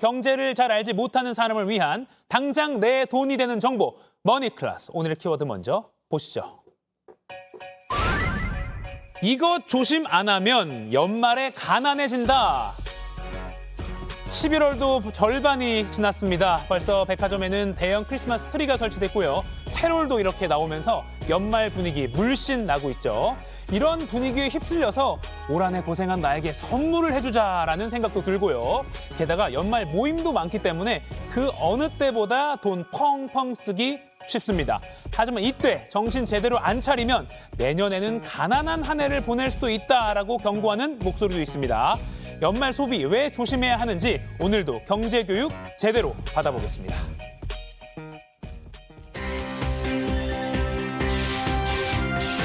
경제를 잘 알지 못하는 사람을 위한 당장 내 돈이 되는 정보 머니클래스. 오늘의 키워드 먼저 보시죠. 이것 조심 안 하면 연말에 가난해진다. 11월도 절반이 지났습니다. 벌써 백화점에는 대형 크리스마스 트리가 설치됐고요. 캐롤도 이렇게 나오면서 연말 분위기 물씬 나고 있죠. 이런 분위기에 휩쓸려서 올 한 해 고생한 나에게 선물을 해주자라는 생각도 들고요. 게다가 연말 모임도 많기 때문에 그 어느 때보다 돈 펑펑 쓰기 쉽습니다. 하지만 이때 정신 제대로 안 차리면 내년에는 가난한 한 해를 보낼 수도 있다라고 경고하는 목소리도 있습니다. 연말 소비 왜 조심해야 하는지 오늘도 경제교육 제대로 받아보겠습니다.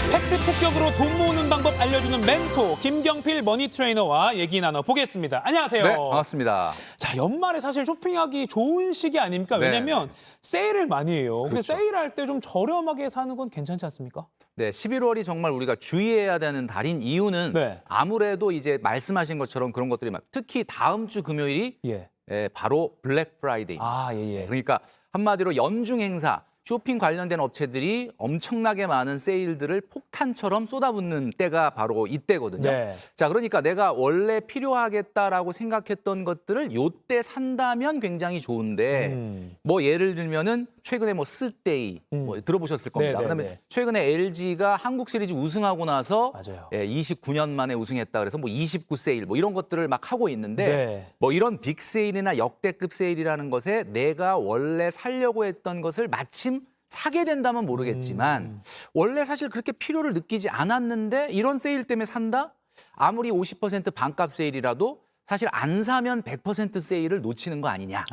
팩트 폭격으로 돈 모으는 방법 알려주는 멘토 김경필 머니 트레이너와 얘기 나눠보겠습니다. 안녕하세요. 네, 반갑습니다. 자, 연말에 사실 쇼핑하기 좋은 시기 아닙니까? 네. 왜냐면 세일을 많이 해요. 근데 그렇죠. 세일할 때 좀 저렴하게 사는 건 괜찮지 않습니까? 네, 11월이 정말 우리가 주의해야 되는 달인 이유는 네. 아무래도 이제 말씀하신 것처럼 그런 것들이 특히 다음 주 금요일이 예. 바로 블랙 프라이데이. 아, 예. 그러니까 한마디로 연중 행사, 쇼핑 관련된 업체들이 엄청나게 많은 세일들을 폭탄처럼 쏟아붓는 때가 바로 이때거든요. 네. 자, 그러니까 내가 원래 필요하겠다라고 생각했던 것들을 요때 산다면 굉장히 좋은데 뭐 예를 들면은 최근에 뭐 스데이 뭐 들어보셨을 겁니다. 네, 네, 그다음에 네. 최근에 LG가 한국 시리즈 우승하고 나서 맞아요. 29년 만에 우승했다 그래서 뭐 29 세일 뭐 이런 것들을 막 하고 있는데 네. 뭐 이런 빅 세일이나 역대급 세일이라는 것에 내가 원래 살려고 했던 것을 마침 사게 된다면 모르겠지만 원래 사실 그렇게 필요를 느끼지 않았는데 이런 세일 때문에 산다? 아무리 50% 반값 세일이라도 사실 안 사면 100% 세일을 놓치는 거 아니냐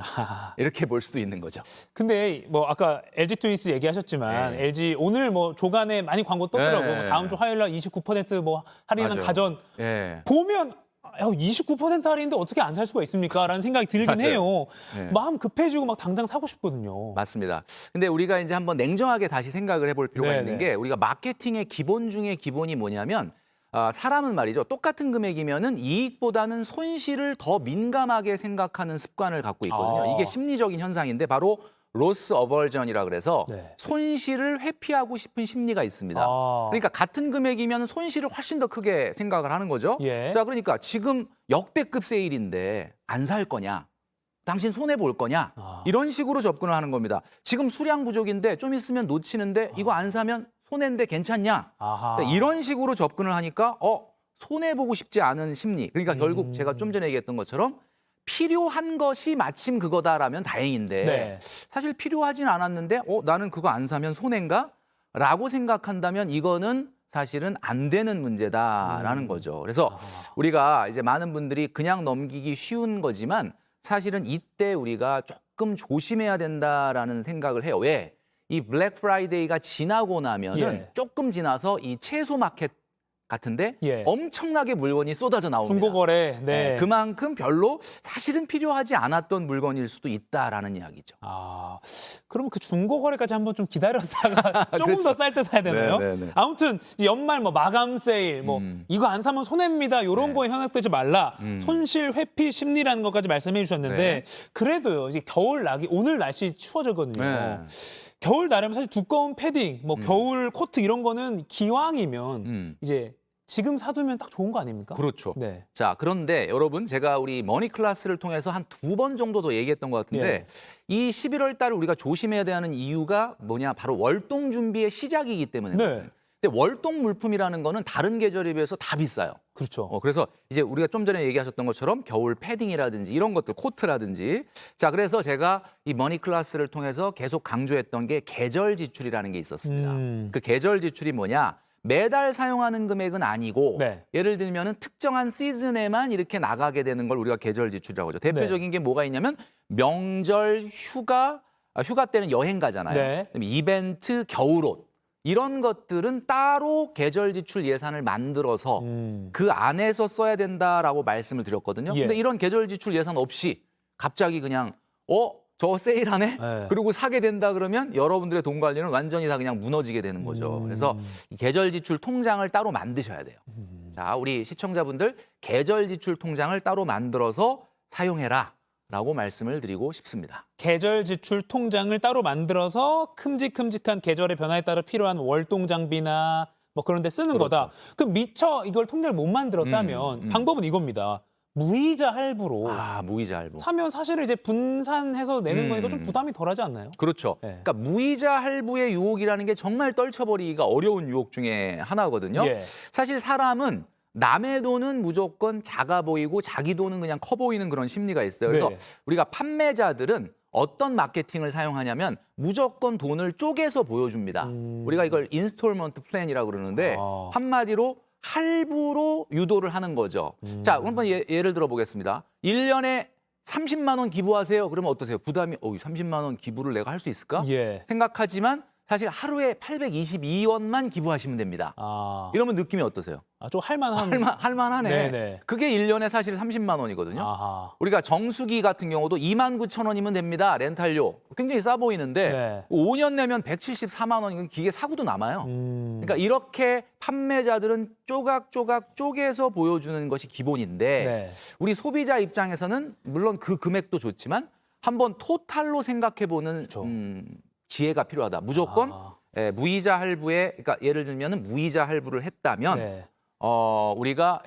이렇게 볼 수도 있는 거죠. 근데 뭐 아까 LG 트윈스 얘기하셨지만 네. LG 오늘 뭐 조간에 많이 광고 떴더라고요. 네. 다음 주 화요일 날 29%뭐 할인하는 맞아요. 가전 예. 보면 29% 할인인데 어떻게 안 살 수가 있습니까? 라는 생각이 들긴 맞아요. 해요. 네. 마음 급해지고 막 당장 사고 싶거든요. 맞습니다. 근데 우리가 이제 한번 냉정하게 다시 생각을 해볼 필요가 네네. 있는 게 우리가 마케팅의 기본 중에 기본이 뭐냐면 사람은 말이죠. 똑같은 금액이면은 이익보다는 손실을 더 민감하게 생각하는 습관을 갖고 있거든요. 아. 이게 심리적인 현상인데 바로 로스 어벌전이라 그래서 네. 손실을 회피하고 싶은 심리가 있습니다. 아. 그러니까 같은 금액이면 손실을 훨씬 더 크게 생각을 하는 거죠. 예. 자, 그러니까 지금 역대급 세일인데 안 살 거냐? 당신 손해 볼 거냐? 이런 식으로 접근을 하는 겁니다. 지금 수량 부족인데 좀 있으면 놓치는데 이거 안 사면 손해인데 괜찮냐? 아하. 그러니까 이런 식으로 접근을 하니까 손해 보고 싶지 않은 심리. 그러니까 결국 제가 좀 전에 얘기했던 것처럼 필요한 것이 마침 그거다라면 다행인데 네. 사실 필요하진 않았는데 나는 그거 안 사면 손해인가? 라고 생각한다면 이거는 사실은 안 되는 문제다라는 거죠. 그래서 우리가 이제 많은 분들이 그냥 넘기기 쉬운 거지만 사실은 이때 우리가 조금 조심해야 된다라는 생각을 해요. 왜? 이 블랙 프라이데이가 지나고 나면은 예. 조금 지나서 이 채소 마켓 같은데 예. 엄청나게 물건이 쏟아져 나옵니다. 중고거래. 네. 그만큼 별로 사실은 필요하지 않았던 물건일 수도 있다라는 이야기죠. 그럼 그 중고거래까지 한번 좀 기다렸다가 조금 그렇죠. 더 쌀 때 사야 되나요? 네, 네, 네. 아무튼 연말 뭐 마감 세일, 뭐 이거 안 사면 손해입니다. 이런 네. 거에 현혹되지 말라. 손실 회피 심리라는 것까지 말씀해 주셨는데 네. 그래도요. 이제 겨울 나기 오늘 날씨 추워졌거든요. 네. 겨울 나려면 사실 두꺼운 패딩, 뭐 겨울 코트 이런 거는 기왕이면 이제 지금 사두면 딱 좋은 거 아닙니까? 그렇죠. 네. 자, 그런데 여러분 제가 우리 머니 클래스를 통해서 한 2번 정도 더 얘기했던 것 같은데 예. 이 11월 달을 우리가 조심해야 되는 이유가 뭐냐? 바로 월동 준비의 시작이기 때문에. 네. 근데 월동 물품이라는 거는 다른 계절에 비해서 다 비싸요. 그렇죠. 그래서 이제 우리가 좀 전에 얘기하셨던 것처럼 겨울 패딩이라든지 이런 것들, 코트라든지. 자, 그래서 제가 이 머니 클래스를 통해서 계속 강조했던 게 계절 지출이라는 게 있었습니다. 그 계절 지출이 뭐냐? 매달 사용하는 금액은 아니고 네. 예를 들면은 특정한 시즌에만 이렇게 나가게 되는 걸 우리가 계절 지출이라고 하죠. 대표적인 게 뭐가 있냐면 명절, 휴가 때는 여행 가잖아요. 네. 그다음에 이벤트, 겨울옷. 이런 것들은 따로 계절 지출 예산을 만들어서 그 안에서 써야 된다라고 말씀을 드렸거든요. 예. 근데 이런 계절 지출 예산 없이 갑자기 그냥 저거 세일하네? 네. 그리고 사게 된다 그러면 여러분들의 돈 관리는 완전히 다 그냥 무너지게 되는 거죠. 그래서 이 계절 지출 통장을 따로 만드셔야 돼요. 자, 우리 시청자분들 계절 지출 통장을 따로 만들어서 사용해라. 라고 말씀을 드리고 싶습니다. 계절 지출 통장을 따로 만들어서 큼직큼직한 계절의 변화에 따라 필요한 월동 장비나 뭐 그런 데 쓰는 거다. 그럼 미처 이걸 통장을 못 만들었다면 방법은 이겁니다. 무이자 할부로 무이자 할부. 사면 사실은 이제 분산해서 내는 거니까 좀 부담이 덜하지 않나요? 그렇죠. 네. 그러니까 무이자 할부의 유혹이라는 게 정말 떨쳐버리기가 어려운 유혹 중에 하나거든요. 예. 사실 사람은 남의 돈은 무조건 작아 보이고 자기 돈은 그냥 커 보이는 그런 심리가 있어요. 그래서 네. 우리가 판매자들은 어떤 마케팅을 사용하냐면 무조건 돈을 쪼개서 보여줍니다. 우리가 이걸 인스톨먼트 플랜이라고 그러는데 한마디로 할부로 유도를 하는 거죠. 자, 한번 예를 들어 보겠습니다. 1년에 30만 원 기부하세요. 그러면 어떠세요? 부담이 30만 원 기부를 내가 할 수 있을까? 예. 생각하지만 사실 하루에 822원만 기부하시면 됩니다. 이러면 느낌이 어떠세요? 좀 할만한. 할만하네. 네네. 그게 1년에 사실 30만 원이거든요. 아하. 우리가 정수기 같은 경우도 29,000원이면 됩니다. 렌탈료. 굉장히 싸 보이는데 네. 5년 내면 174만 원. 기계 사고도 남아요. 그러니까 이렇게 판매자들은 조각조각 쪼개서 보여주는 것이 기본인데 네. 우리 소비자 입장에서는 물론 그 금액도 좋지만 한번 토탈로 생각해보는 지혜가 필요하다. 무조건 무이자 할부에, 그러니까 예를 들면은 무이자 할부를 했다면 네. 우리가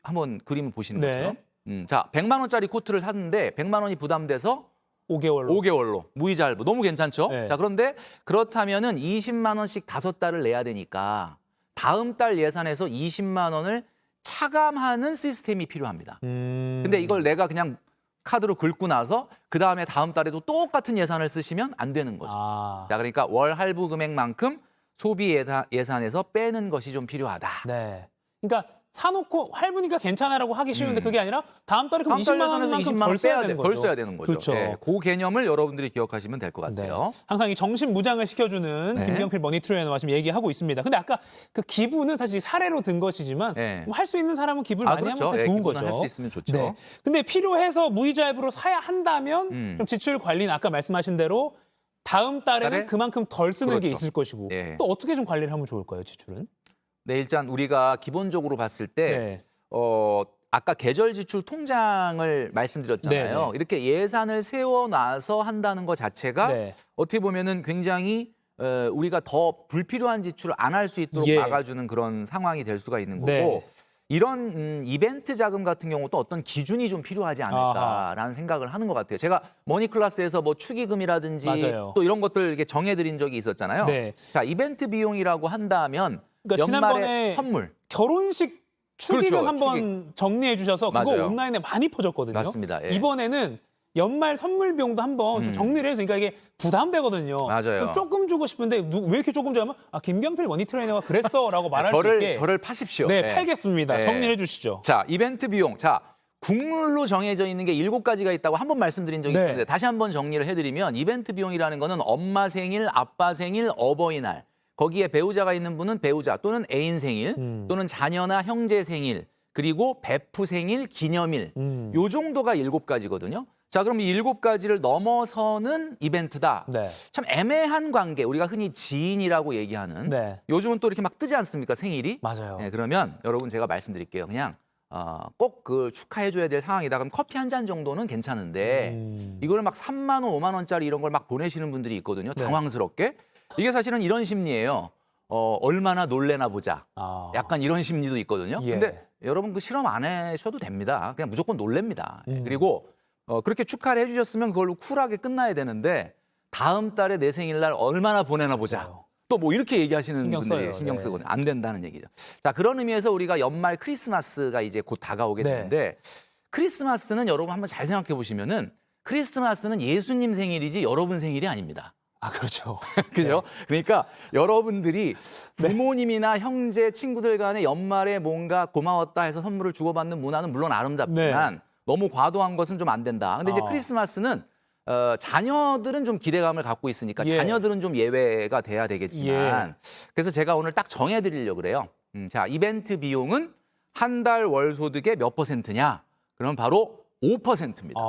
한번 그림을 보시는 네. 것처럼 자 100만 원짜리 코트를 샀는데 100만 원이 부담돼서 5개월로. 5개월로 무이자 할부 너무 괜찮죠? 네. 자 그런데 그렇다면은 20만 원씩 5달을 내야 되니까 다음 달 예산에서 20만 원을 차감하는 시스템이 필요합니다. 근데 이걸 내가 그냥 카드로 긁고 나서 그 다음에 다음 달에도 똑같은 예산을 쓰시면 안 되는 거죠. 자 그러니까 월 할부 금액만큼 소비 예산에서 빼는 것이 좀 필요하다. 네. 그러니까 사놓고 할부니까 괜찮아라고 하기 쉬운데 그게 아니라 다음 달에 그럼 다음 달 20만 예산에서 원만큼 20만 덜 원 써야 되는 거죠. 덜 써야 되는 거죠. 그렇죠. 네, 그 개념을 여러분들이 기억하시면 될 것 같아요. 네. 항상 이 정신 무장을 시켜주는 네. 김경필 머니 트레이너가 지금 얘기하고 있습니다. 근데 아까 그 기부는 사실 사례로 든 것이지만 네. 할 수 있는 사람은 기부를 많이 그렇죠. 하면 참 좋은 기부는 거죠. 할 수 있으면 좋죠. 네. 근데 필요해서 무이자 할부로 사야 한다면 그럼 지출 관리는 아까 말씀하신 대로 다음 달에는 달에? 그만큼 덜 쓰는 게 그렇죠. 있을 것이고 네. 또 어떻게 좀 관리를 하면 좋을까요, 지출은? 네, 일단 우리가 기본적으로 봤을 때 네. 아까 계절 지출 통장을 말씀드렸잖아요. 네네. 이렇게 예산을 세워놔서 한다는 것 자체가 네. 어떻게 보면은 굉장히 우리가 더 불필요한 지출을 안 할 수 있도록 예. 막아주는 그런 상황이 될 수가 있는 거고 네. 이런 이벤트 자금 같은 경우도 어떤 기준이 좀 필요하지 않을까라는 생각을 하는 것 같아요. 제가 머니 클래스에서 뭐 축의금이라든지 맞아요. 또 이런 것들 이렇게 정해드린 적이 있었잖아요. 네. 자 이벤트 비용이라고 한다면 그러니까 연말에 지난번에 선물 결혼식 축의금 그렇죠. 한번 정리해 주셔서 그거 맞아요. 온라인에 많이 퍼졌거든요. 맞습니다. 예. 이번에는 연말 선물 비용도 한번 좀 정리를 해서 그러니까 이게 부담되거든요. 맞아요. 그럼 조금 주고 싶은데 왜 이렇게 조금 주냐면 김경필 머니 트레이너가 그랬어라고 말할 수 있게 저를 파십시오. 네, 예. 팔겠습니다. 예. 정리해 주시죠. 자, 이벤트 비용. 자, 국룰로 정해져 있는 게 7가지가 있다고 한 번 말씀드린 적이 네. 있는데 다시 한번 정리를 해드리면 이벤트 비용이라는 거는 엄마 생일, 아빠 생일, 어버이날 거기에 배우자가 있는 분은 배우자 또는 애인 생일 또는 자녀나 형제 생일 그리고 베프 생일, 기념일 요 정도가 7가지거든요. 자, 그럼 이 7가지를 넘어서는 이벤트다. 네. 참 애매한 관계, 우리가 흔히 지인이라고 얘기하는 네. 요즘은 또 이렇게 막 뜨지 않습니까, 생일이? 맞아요. 네, 그러면 여러분 제가 말씀드릴게요. 그냥 꼭 그 축하해줘야 될 상황이다. 그럼 커피 한 잔 정도는 괜찮은데 이거를 막 3만 원, 5만 원짜리 이런 걸 막 보내시는 분들이 있거든요. 네. 당황스럽게. 이게 사실은 이런 심리예요. 얼마나 놀래나 보자. 약간 이런 심리도 있거든요. 예. 근데 여러분 그 실험 안 하셔도 됩니다. 그냥 무조건 놀랍니다. 그리고 그렇게 축하를 해주셨으면 그걸로 쿨하게 끝나야 되는데 다음 달에 내 생일날 얼마나 보내나 보자. 맞아요. 또 뭐 이렇게 얘기하시는 신경 분들이 써요. 신경 네. 쓰거든요. 안 된다는 얘기죠. 자, 그런 의미에서 우리가 연말 크리스마스가 이제 곧 다가오게 네. 되는데 크리스마스는 여러분 한번 잘 생각해 보시면은 크리스마스는 예수님 생일이지 여러분 생일이 아닙니다. 아, 그렇죠. 그죠? 그러니까 여러분들이 부모님이나 형제, 친구들 간에 연말에 뭔가 고마웠다 해서 선물을 주고받는 문화는 물론 아름답지만 너무 과도한 것은 좀 안 된다. 근데 이제 크리스마스는 자녀들은 좀 기대감을 갖고 있으니까 예. 자녀들은 좀 예외가 돼야 되겠지만 그래서 제가 오늘 딱 정해드리려고 그래요. 자, 이벤트 비용은 한 달 월 소득의 몇 %냐? 그러면 바로 5%입니다.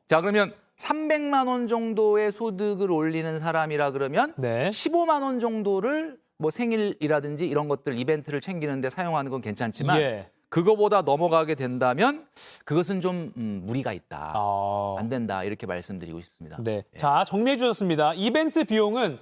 자, 그러면 300만 원 정도의 소득을 올리는 사람이라 그러면 네. 15만 원 정도를 뭐 생일이라든지 이런 것들 이벤트를 챙기는데 사용하는 건 괜찮지만 예. 그거보다 넘어가게 된다면 그것은 좀 무리가 있다. 아. 안 된다. 이렇게 말씀드리고 싶습니다. 네. 자, 정리해 주셨습니다. 이벤트 비용을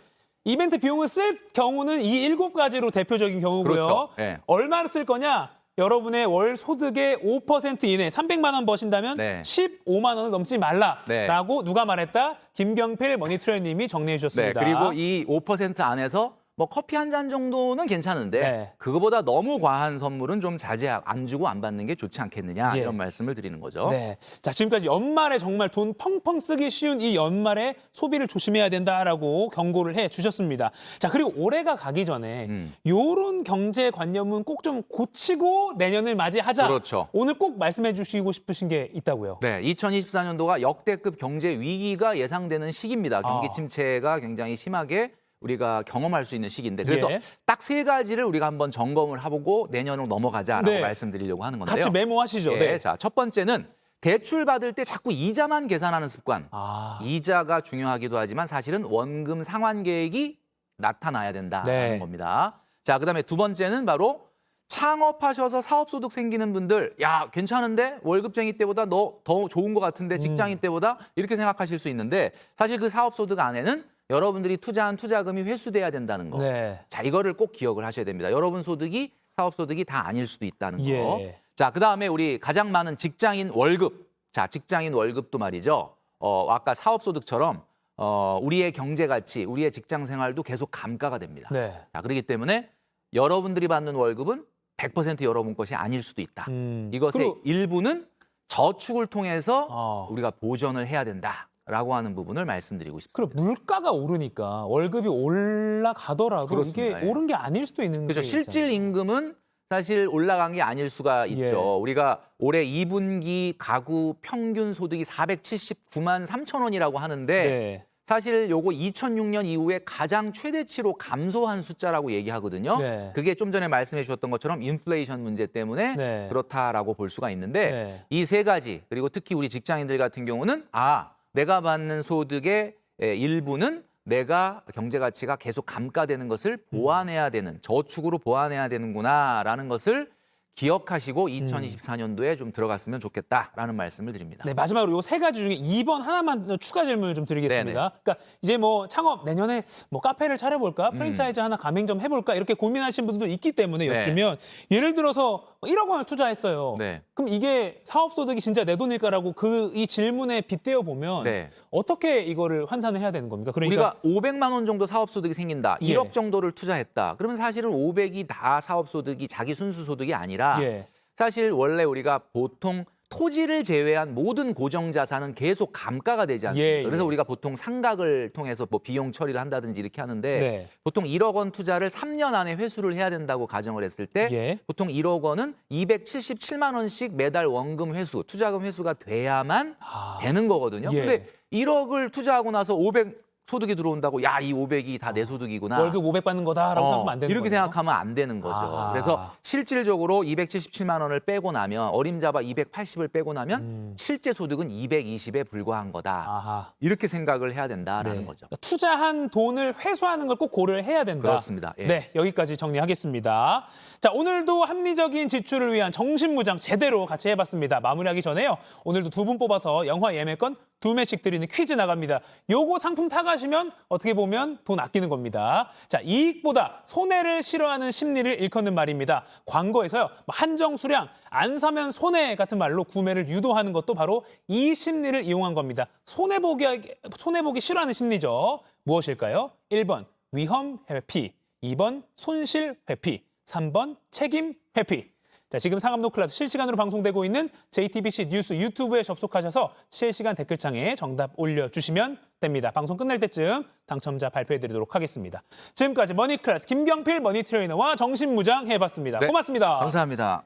쓸 경우는 이 7가지로 대표적인 경우고요. 그렇죠. 네. 얼마를 쓸 거냐? 여러분의 월 소득의 5% 이내 300만 원 버신다면 네. 15만 원을 넘지 말라라고 누가 말했다? 김경필 머니트레이너님이 정리해 네. 주셨습니다. 그리고 이 5% 안에서 뭐 커피 한 잔 정도는 괜찮은데 네. 그거보다 너무 과한 선물은 좀 안 주고 안 받는 게 좋지 않겠느냐 예. 이런 말씀을 드리는 거죠. 네. 자, 지금까지 연말에 정말 돈 펑펑 쓰기 쉬운 이 연말에 소비를 조심해야 된다라고 경고를 해 주셨습니다. 자, 그리고 올해가 가기 전에 요런 경제관념은 꼭 좀 고치고 내년을 맞이하자. 그렇죠. 오늘 꼭 말씀해 주시고 싶으신 게 있다고요. 네, 2024년도가 역대급 경제 위기가 예상되는 시기입니다. 경기 아. 침체가 굉장히 심하게 우리가 경험할 수 있는 시기인데 그래서 예. 딱 3가지를 우리가 한번 점검을 해보고 내년으로 넘어가자라고 네. 말씀드리려고 하는 건데요. 같이 메모하시죠. 예, 네. 자, 첫 번째는 대출 받을 때 자꾸 이자만 계산하는 습관. 아. 이자가 중요하기도 하지만 사실은 원금 상환 계획이 나타나야 된다는 네. 겁니다. 자, 그다음에 두 번째는 바로 창업하셔서 사업소득 생기는 분들, 야, 괜찮은데? 월급쟁이 때보다 너 더 좋은 것 같은데 직장인 때보다 이렇게 생각하실 수 있는데 사실 그 사업소득 안에는 여러분들이 투자한 투자금이 회수돼야 된다는 거. 네. 자, 이거를 꼭 기억을 하셔야 됩니다. 여러분 소득이 사업소득이 다 아닐 수도 있다는 거. 예. 자, 그다음에 우리 가장 많은 직장인 월급. 자, 직장인 월급도 말이죠. 아까 사업소득처럼 우리의 경제 가치, 우리의 직장 생활도 계속 감가가 됩니다. 네. 자, 그렇기 때문에 여러분들이 받는 월급은 100% 여러분 것이 아닐 수도 있다. 이것의 그리고- 일부는 저축을 통해서 아. 우리가 보전을 해야 된다라고 하는 부분을 말씀드리고 싶습니다. 그리고 물가가 오르니까 월급이 올라가더라도 그렇습니다. 이게 예. 오른 게 아닐 수도 있는 그렇죠. 게 실질 있잖아요. 임금은 사실 올라간 게 아닐 수가 있죠. 예. 우리가 올해 2분기 가구 평균 소득이 479만 3천 원이라고 하는데 네. 사실 요거 2006년 이후에 가장 최대치로 감소한 숫자라고 얘기하거든요. 네. 그게 좀 전에 말씀해 주셨던 것처럼 인플레이션 문제 때문에 네. 그렇다라고 볼 수가 있는데 네. 이 3가지 그리고 특히 우리 직장인들 같은 경우는 내가 받는 소득의 일부는 내가 경제 가치가 계속 감가되는 것을 보완해야 되는 저축으로 보완해야 되는구나라는 것을 기억하시고 2024년도에 좀 들어갔으면 좋겠다라는 말씀을 드립니다. 네, 마지막으로 요 3가지 중에 2번 하나만 추가 질문을 좀 드리겠습니다. 네네. 그러니까 이제 뭐 창업 내년에 뭐 카페를 차려볼까, 프랜차이즈 하나 가맹점 해볼까 이렇게 고민하신 분들도 있기 때문에 네. 여쭈면 예를 들어서 1억 원을 투자했어요. 네. 그럼 이게 사업소득이 진짜 내 돈일까라고 이 질문에 빗대어 보면 네. 어떻게 이거를 환산을 해야 되는 겁니까? 우리가 500만 원 정도 사업소득이 생긴다. 예. 1억 정도를 투자했다. 그러면 사실은 500이 다 사업소득이 자기 순수소득이 아니라 예. 사실 원래 우리가 보통 토지를 제외한 모든 고정자산은 계속 감가가 되지 않습니까? 예, 예. 그래서 우리가 보통 상각을 통해서 뭐 비용 처리를 한다든지 이렇게 하는데 네. 보통 1억 원 투자를 3년 안에 회수를 해야 된다고 가정을 했을 때 예. 보통 1억 원은 277만 원씩 매달 원금 회수, 투자금 회수가 돼야만 되는 거거든요. 예. 근데 1억을 투자하고 나서 500 소득이 들어온다고 야, 이 500이 다 내 소득이구나. 월급 500 받는 거다라고 생각하면 안 되는 이렇게 거네요. 생각하면 안 되는 거죠. 아. 그래서 실질적으로 277만 원을 빼고 나면 어림잡아 280을 빼고 나면 실제 소득은 220에 불과한 거다. 아하. 이렇게 생각을 해야 된다라는 네. 거죠. 투자한 돈을 회수하는 걸 꼭 고려를 해야 된다. 그렇습니다. 예. 네, 여기까지 정리하겠습니다. 자, 오늘도 합리적인 지출을 위한 정신무장 제대로 같이 해봤습니다. 마무리하기 전에요. 오늘도 2분 뽑아서 영화 예매권 2매씩 드리는 퀴즈 나갑니다. 요거 상품 타가시면 어떻게 보면 돈 아끼는 겁니다. 자, 이익보다 손해를 싫어하는 심리를 일컫는 말입니다. 광고에서요, 한정 수량, 안 사면 손해 같은 말로 구매를 유도하는 것도 바로 이 심리를 이용한 겁니다. 손해보기 싫어하는 심리죠. 무엇일까요? 1번 위험 회피, 2번 손실 회피, 3번 책임 회피. 자, 지금 상암노 클래스 실시간으로 방송되고 있는 JTBC 뉴스 유튜브에 접속하셔서 실시간 댓글창에 정답 올려주시면 됩니다. 방송 끝날 때쯤 당첨자 발표해드리도록 하겠습니다. 지금까지 머니클래스 김경필 머니트레이너와 정신무장 해봤습니다. 네, 고맙습니다. 감사합니다.